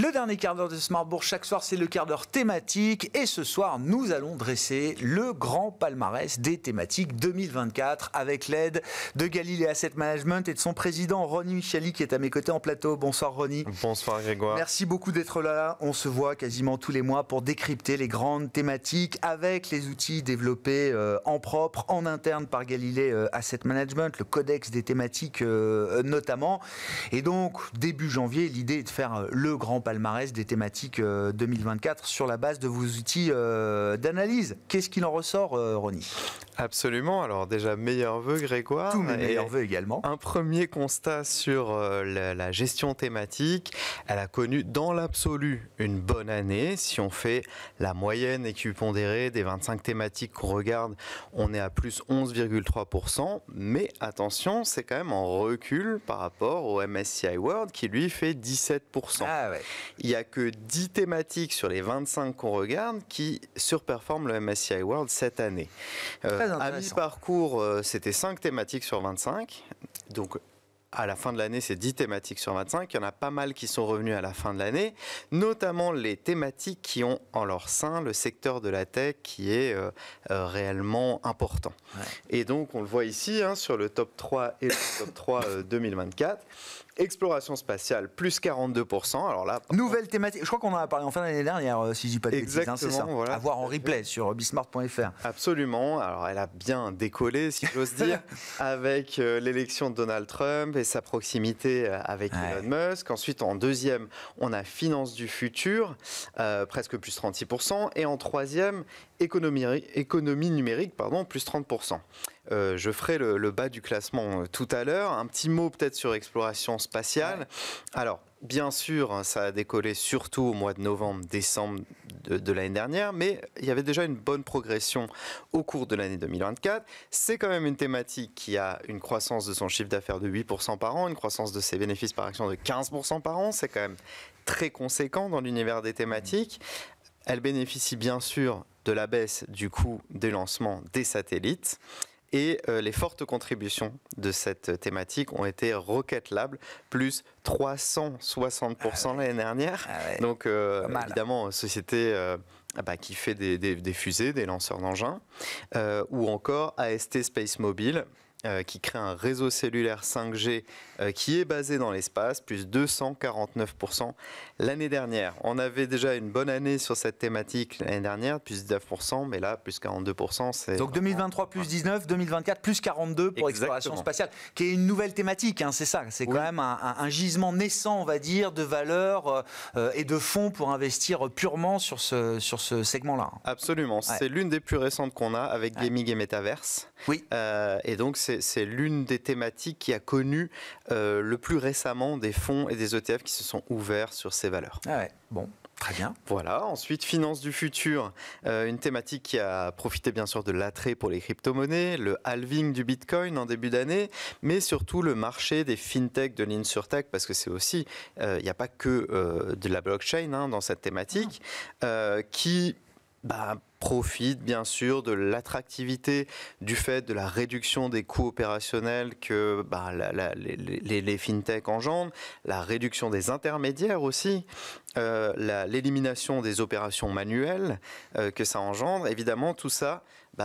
Le dernier quart d'heure de Smart Bourse, chaque soir, c'est le quart d'heure thématique. Et ce soir, nous allons dresser le grand palmarès des thématiques 2024 avec l'aide de Galilée Asset Management et de son président Ronnie Michali qui est à mes côtés en plateau. Bonsoir Ronnie. Bonsoir Grégoire. Merci beaucoup d'être là. On se voit quasiment tous les mois pour décrypter les grandes thématiques avec les outils développés en propre, en interne par Galilée Asset Management, le codex des thématiques notamment. Et donc, début janvier, l'idée est de faire le grand palmarès des thématiques 2024 sur la base de vos outils d'analyse. Qu'est-ce qu'il en ressort, Ronnie ? Absolument. Alors déjà, meilleurs vœux Grégoire. Tous mes meilleurs vœux également. Un premier constat sur la gestion thématique. Elle a connu dans l'absolu une bonne année. Si on fait la moyenne équipondérée des 25 thématiques qu'on regarde, on est à plus 11,3%. Mais attention, c'est quand même en recul par rapport au MSCI World qui lui fait 17%. Ah ouais. Il n'y a que 10 thématiques sur les 25 qu'on regarde qui surperforment le MSCI World cette année. À mi-parcours, c'était 5 thématiques sur 25. Donc, à la fin de l'année, c'est 10 thématiques sur 25. Il y en a pas mal qui sont revenus à la fin de l'année, notamment les thématiques qui ont en leur sein le secteur de la tech qui est réellement important. Ouais. Et donc, on le voit ici sur le top 3 et le top 3 2024. Exploration spatiale, plus 42%. Alors là, nouvelle thématique. Je crois qu'on en a parlé en fin d'année dernière, si je dis pas de bêtises. C'est ça. Voilà. À voir en replay sur bismart.fr. Absolument. Alors, elle a bien décollé, si j'ose dire, avec l'élection de Donald Trump et sa proximité avec Elon Musk. Ensuite, en deuxième, on a Finance du futur, presque plus 36%. Et en troisième, économie numérique, plus 30%. Je ferai le bas du classement tout à l'heure. Un petit mot peut-être sur exploration spatiale. Alors, bien sûr, ça a décollé surtout au mois de novembre, décembre de l'année dernière, mais il y avait déjà une bonne progression au cours de l'année 2024. C'est quand même une thématique qui a une croissance de son chiffre d'affaires de 8% par an, une croissance de ses bénéfices par action de 15% par an. C'est quand même très conséquent dans l'univers des thématiques. Elle bénéficie bien sûr de la baisse du coût des lancements des satellites. Et les fortes contributions de cette thématique ont été Rocket Lab, plus 360% l'année dernière. Donc, évidemment, société qui fait des fusées, des lanceurs d'engins, ou encore AST Space Mobile, qui crée un réseau cellulaire 5G qui est basé dans l'espace, plus 249% l'année dernière. On avait déjà une bonne année sur cette thématique l'année dernière, plus 19%, mais là, plus 42%. C'est donc 2023 plus 19, 2024 plus 42 pour exploration spatiale, qui est une nouvelle thématique, c'est ça. C'est quand même un gisement naissant, on va dire, de valeur et de fonds pour investir purement sur ce segment-là. Absolument. C'est l'une des plus récentes qu'on a avec Gaming et Metaverse. Oui. Et donc, c'est l'une des thématiques qui a connu le plus récemment des fonds et des ETF qui se sont ouverts sur ces valeurs. Bon, très bien. Voilà, ensuite, finance du futur, une thématique qui a profité bien sûr de l'attrait pour les crypto-monnaies, le halving du Bitcoin en début d'année, mais surtout le marché des fintech de l'InsurTech, parce que c'est aussi, il n'y a pas que de la blockchain dans cette thématique, qui profite bien sûr de l'attractivité du fait de la réduction des coûts opérationnels que les fintech engendrent, la réduction des intermédiaires aussi, l'élimination des opérations manuelles que ça engendre. Évidemment, tout ça,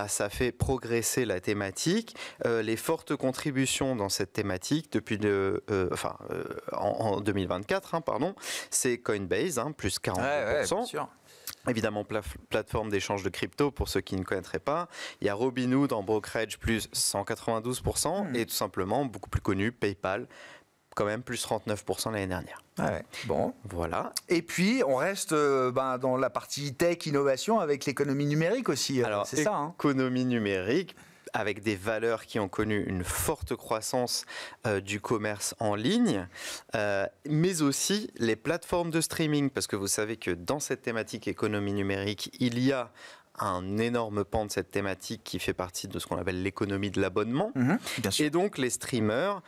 ça fait progresser la thématique. Les fortes contributions dans cette thématique depuis en 2024, c'est Coinbase, plus 40%. Bien sûr. Évidemment, plateforme d'échange de crypto pour ceux qui ne connaîtraient pas. Il y a Robinhood en brokerage plus 192% et tout simplement, beaucoup plus connu, PayPal, quand même plus 39% l'année dernière. Bon. Voilà. Et puis, on reste dans la partie tech, innovation avec l'économie numérique aussi. Alors, c'est ça. Économie numérique, avec des valeurs qui ont connu une forte croissance du commerce en ligne, mais aussi les plateformes de streaming, parce que vous savez que dans cette thématique économie numérique, il y a un énorme pan de cette thématique qui fait partie de ce qu'on appelle l'économie de l'abonnement. Bien sûr. Et donc, les streamers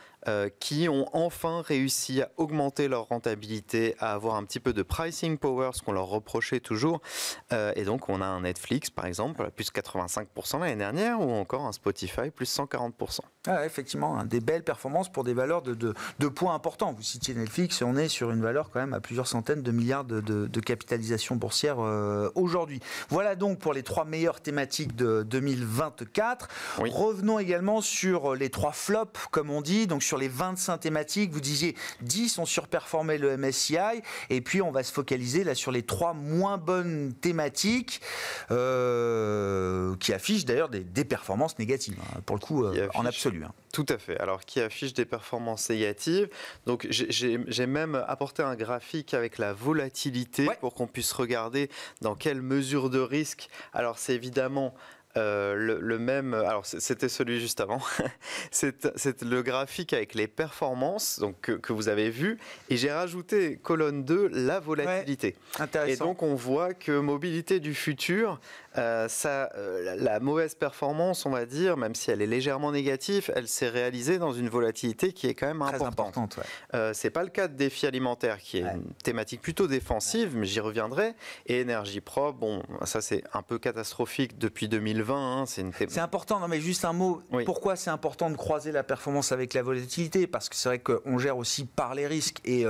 qui ont enfin réussi à augmenter leur rentabilité, à avoir un petit peu de pricing power, ce qu'on leur reprochait toujours. Et donc, on a un Netflix, par exemple, plus 85% l'année dernière, ou encore un Spotify, plus 140%. Ah, effectivement, hein, des belles performances pour des valeurs de points importants. Vous citiez Netflix, on est sur une valeur quand même à plusieurs centaines de milliards de capitalisation boursière aujourd'hui. Voilà donc pour les 3 meilleures thématiques de 2024. Oui. Revenons également sur les 3 flops, comme on dit, donc sur les 25 thématiques. Vous disiez 10 ont surperformé le MSCI, et puis on va se focaliser là sur les 3 moins bonnes thématiques qui affichent d'ailleurs des performances négatives, hein, pour le coup, en absolu. Tout à fait. Alors, qui affiche des performances négatives. Donc, j'ai même apporté un graphique avec la volatilité pour qu'on puisse regarder dans quelle mesure de risque. Alors, c'est évidemment le même. Alors, c'était celui juste avant. c'est le graphique avec les performances donc, que vous avez vu. Et j'ai rajouté, colonne 2, la volatilité. Ouais, intéressant. Et donc, on voit que mobilité du futur, la mauvaise performance, on va dire, même si elle est légèrement négative, elle s'est réalisée dans une volatilité qui est quand même très importante. Ouais. C'est pas le cas de défi alimentaire, qui est une thématique plutôt défensive, mais j'y reviendrai. Et énergie propre, bon, ça c'est un peu catastrophique depuis 2020. Hein, c'est important, non mais juste un mot. Oui. Pourquoi c'est important de croiser la performance avec la volatilité? Parce que c'est vrai qu'on gère aussi par les risques. Et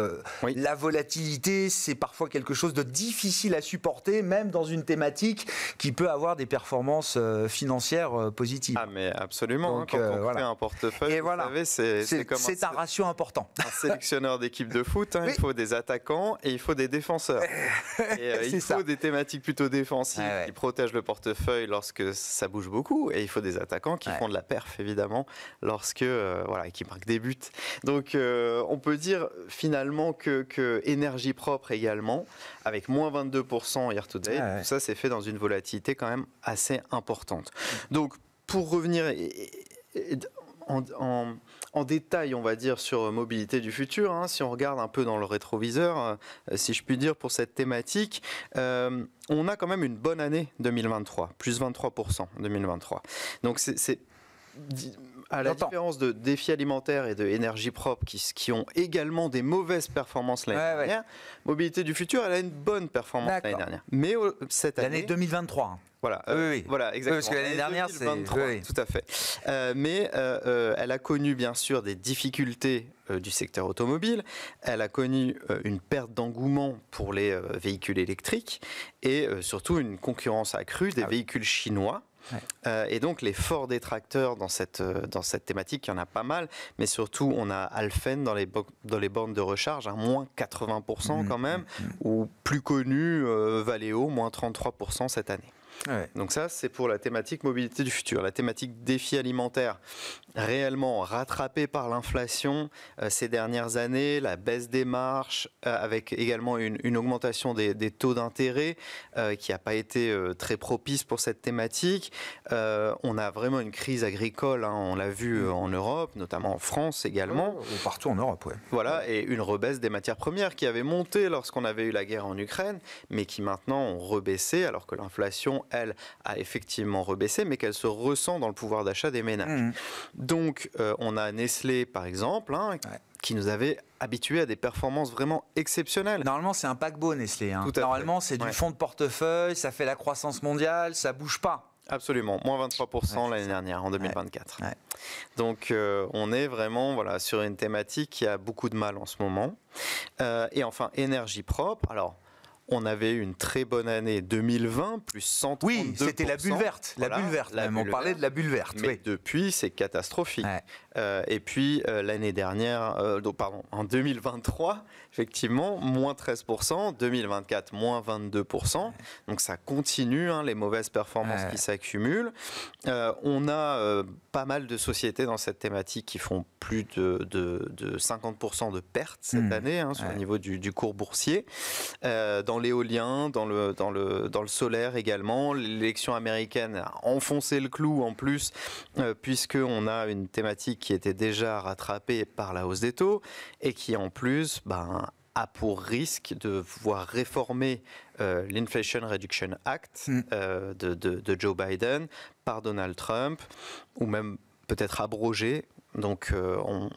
la volatilité, c'est parfois quelque chose de difficile à supporter, même dans une thématique qui peut avoir des performances financières positives. Ah mais absolument, donc, hein, quand on fait un portefeuille, et voilà. Vous savez, c'est un ratio important. Un sélectionneur d'équipe de foot, hein, oui. Il faut des attaquants et il faut des défenseurs. Et il faut des thématiques plutôt défensives qui protègent le portefeuille lorsque ça bouge beaucoup, et il faut des attaquants qui font de la perf évidemment lorsque qui marquent des buts. Donc on peut dire finalement que énergie propre également, avec moins 22% year to date, tout ça c'est fait dans une volatilité quand même assez importante. Donc pour revenir en détail, on va dire, sur mobilité du futur, hein, si on regarde un peu dans le rétroviseur, si je puis dire, pour cette thématique, on a quand même une bonne année 2023, plus 23% 2023. Donc c'est à la différence de défis alimentaires et de énergie propre qui ont également des mauvaises performances l'année dernière, mobilité du futur, elle a une bonne performance l'année dernière. Mais cette année... L'année 2023. Voilà, voilà, exactement. Parce que l'année dernière, c'est... Tout à fait. Mais elle a connu, bien sûr, des difficultés du secteur automobile. Elle a connu une perte d'engouement pour les véhicules électriques et surtout une concurrence accrue des véhicules chinois. Ouais. Et donc les forts détracteurs dans cette thématique, il y en a pas mal, mais surtout on a Alfen dans les bornes de recharge, hein, moins 80% quand même, ou plus connu Valeo, moins 33% cette année. Ouais. Donc ça, c'est pour la thématique mobilité du futur. La thématique défi alimentaire, réellement rattrapée par l'inflation ces dernières années, la baisse des marges, avec également une augmentation des taux d'intérêt qui n'a pas été très propice pour cette thématique. On a vraiment une crise agricole, hein, on l'a vu en Europe, notamment en France également. Partout en Europe, oui. Voilà, et une rebaisse des matières premières qui avait monté lorsqu'on avait eu la guerre en Ukraine, mais qui maintenant ont rebaissé, alors que l'inflation, elle, a effectivement rebaissé, mais qu'elle se ressent dans le pouvoir d'achat des ménages. Donc, on a Nestlé, par exemple, hein, qui nous avait habitués à des performances vraiment exceptionnelles. Normalement, c'est un paquebot, Nestlé. Hein. Normalement, c'est du fonds de portefeuille, ça fait la croissance mondiale, ça bouge pas. Absolument, moins 23% l'année dernière, en 2024. Ouais. Donc, on est vraiment sur une thématique qui a beaucoup de mal en ce moment. Et enfin, énergie propre. Alors, on avait une très bonne année 2020, plus 132%. Oui, c'était la bulle verte. La bulle verte, on parlait de la bulle verte. Mais depuis, c'est catastrophique. Ouais. Et puis, l'année dernière, en 2023, effectivement, moins 13%, 2024, moins 22%. Ouais. Donc, ça continue, hein, les mauvaises performances qui s'accumulent. On a pas mal de sociétés dans cette thématique qui font plus de 50% de pertes cette année, hein, sur le niveau du cours boursier. Dans l'éolien, dans le solaire également. L'élection américaine a enfoncé le clou en plus, puisqu'on a une thématique qui était déjà rattrapée par la hausse des taux et qui en plus a pour risque de voir réformer l'Inflation Reduction Act de Joe Biden par Donald Trump, ou même peut-être abrogé Donc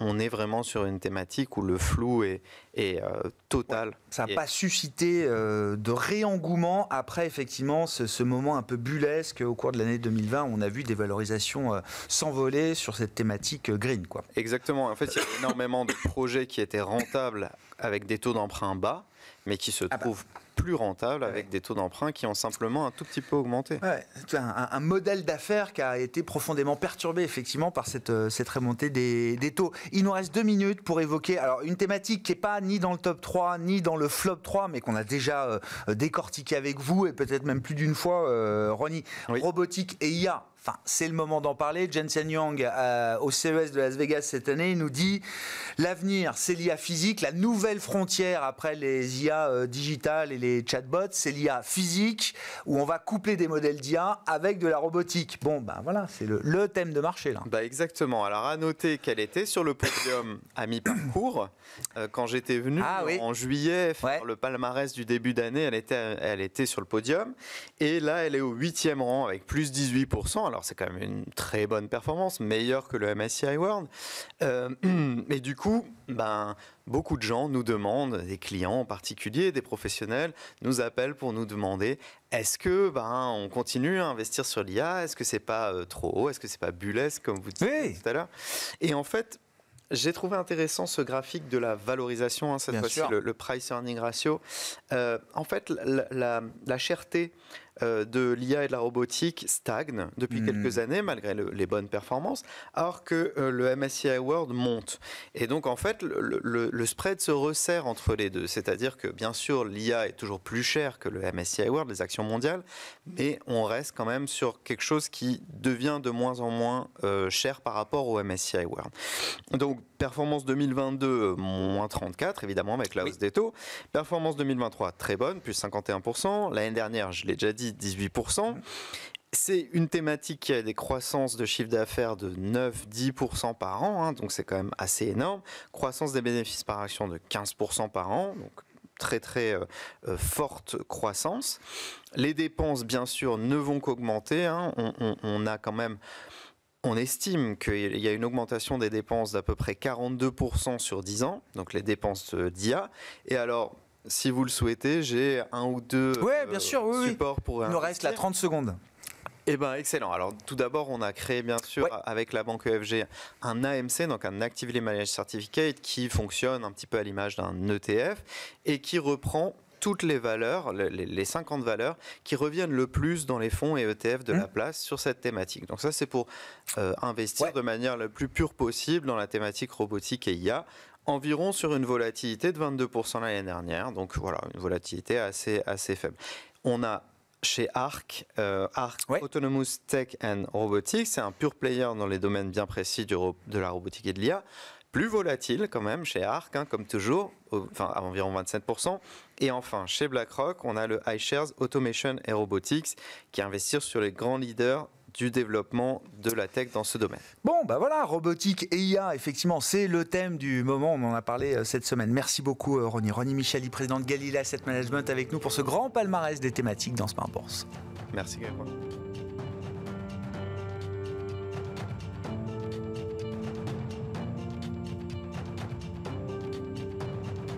on est vraiment sur une thématique où le flou est total. Ça n'a pas suscité de réengouement après effectivement ce moment un peu bullesque au cours de l'année 2020 où on a vu des valorisations s'envoler sur cette thématique green, quoi. Exactement. En fait, il y a énormément de projets qui étaient rentables avec des taux d'emprunt bas, mais qui se trouvent plus rentables avec des taux d'emprunt qui ont simplement un tout petit peu augmenté. Ouais, un modèle d'affaires qui a été profondément perturbé effectivement par cette remontée des taux. Il nous reste 2 minutes pour évoquer une thématique qui n'est pas ni dans le top 3 ni dans le flop 3 mais qu'on a déjà décortiqué avec vous et peut-être même plus d'une fois, Ronnie. Oui. Robotique et IA. Enfin, c'est le moment d'en parler. Jensen Huang, au CES de Las Vegas cette année, nous dit l'avenir, c'est l'IA physique. La nouvelle frontière après les IA digitales et les chatbots, c'est l'IA physique où on va coupler des modèles d'IA avec de la robotique. Bon, voilà, c'est le thème de marché là. Exactement. Alors, à noter qu'elle était sur le podium à mi-parcours. Quand j'étais venu en juillet faire le palmarès du début d'année, elle était sur le podium. Et là, elle est au 8e rang avec plus 18%. Alors, c'est quand même une très bonne performance, meilleure que le MSCI World. Et du coup, beaucoup de gens nous demandent, des clients en particulier, des professionnels, nous appellent pour nous demander est-ce que on continue à investir sur l'IA? Est-ce que c'est pas trop haut? Est-ce que c'est pas bullesque, comme vous disiez tout à l'heure? Et en fait, j'ai trouvé intéressant ce graphique de la valorisation, cette fois-ci, le price-earning ratio. En fait, la cherté de l'IA et de la robotique stagne depuis quelques années, malgré les bonnes performances, alors que le MSCI World monte. Et donc, en fait, le spread se resserre entre les deux. C'est-à-dire que, bien sûr, l'IA est toujours plus cher que le MSCI World, les actions mondiales, mais on reste quand même sur quelque chose qui devient de moins en moins cher par rapport au MSCI World. Donc, performance 2022, moins 34, évidemment, avec la hausse des taux. Performance 2023, très bonne, plus 51%. L'année dernière, je l'ai déjà dit, 18%. C'est une thématique qui a des croissances de chiffre d'affaires de 9-10% par an, donc c'est quand même assez énorme. Croissance des bénéfices par action de 15% par an, donc très très forte croissance. Les dépenses, bien sûr, ne vont qu'augmenter. On a quand même... On estime qu'il y a une augmentation des dépenses d'à peu près 42% sur 10 ans, donc les dépenses d'IA. Et alors, si vous le souhaitez, j'ai un ou deux supports pour... Il nous reste 30 secondes. Excellent. Alors, tout d'abord, on a créé, bien sûr, avec la banque EFG, un AMC, donc un Actively Managed Certificate, qui fonctionne un petit peu à l'image d'un ETF et qui reprend toutes les valeurs, les 50 valeurs qui reviennent le plus dans les fonds et ETF de la place sur cette thématique. Donc ça, c'est pour investir de manière la plus pure possible dans la thématique robotique et IA, environ sur une volatilité de 22% l'année dernière. Donc voilà, une volatilité assez faible. On a chez ARC, Autonomous Tech and Robotics, c'est un pure player dans les domaines bien précis de la robotique et de l'IA. Plus volatile quand même chez ARC, comme toujours, à environ 27%. Et enfin, chez BlackRock, on a le iShares Automation and Robotics qui investit sur les grands leaders du développement de la tech dans ce domaine. Bon, voilà, robotique et IA, effectivement, c'est le thème du moment, on en a parlé cette semaine. Merci beaucoup, Ronnie. Ronnie Michali, président de Galilée Asset Management, avec nous pour ce grand palmarès des thématiques dans Smart Bourse. Merci, Grégoire.